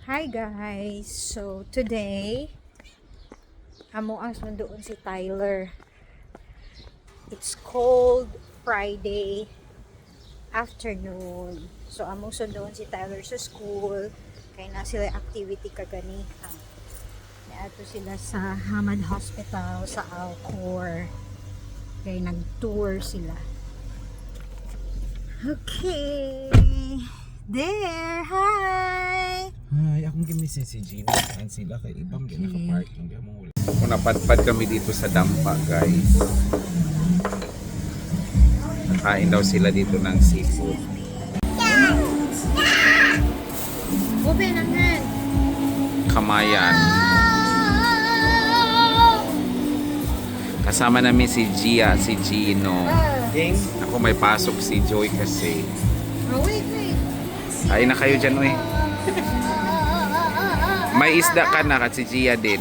Hi guys! So today, amo ang doon si Tyler. It's cold Friday afternoon. So amo doon si Tyler sa school. Kaya na sila activity kaganiha. Ato sila sa Hamad Hospital sa Alcor. Kaya nag-tour sila. Okay. There, hi! Ay, akong gimisin si Gina. Saan sila? Kay ibang okay. Naka-parking. Di mo huli. Kung napadpad kami dito sa Dampa, guys. Nakain daw sila dito ng seafood. Open ang hand. Kamayan. Kasama namin si Gia, si Gino. Ako may pasok si Joy kasi. Oh, wait. Kain na kayo dyan, uy. May isda ka na kasi si Gia din.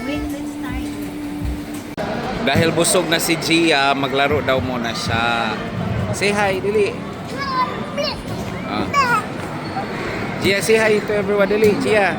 Wait, let's start. Dahil busog na si Gia, maglaro daw muna siya. Say hi, dili. Gia, say hi to everyone, dili. Gia.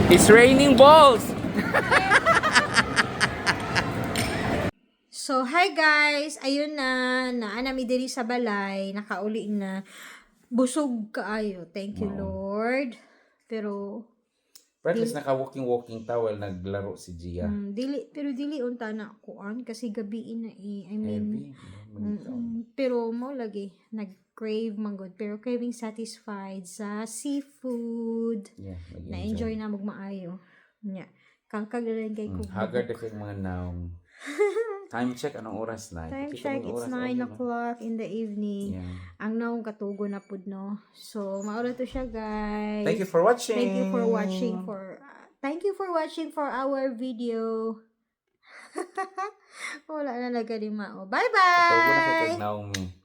It's raining balls. So, hi guys! Ayun na, naanami diri sa balay, nakauli na. Busog kaayo. Thank you, Lord. Pero, Pero at least naka-walking towel, naglaro si Gia. dili unta na kuan kasi gabi na I mean, Heavy. pero mo lagi nag-crave manggod pero craving satisfied sa seafood. Yeah, Na-enjoy na magmaayo. Nya. Kangkag na rin kay Kubo. Haggard na kayong mga naong. Time check, anong oras na? Time Pakita check, mo yung it's oras, 9 ano? o'clock in the evening. Yeah. Ang naong katugo na pud no. So, maura to siya, guys. Thank you for watching. Thank you for watching for our video. Wala na nagalimao. Bye-bye! Tugo na kay Naomi.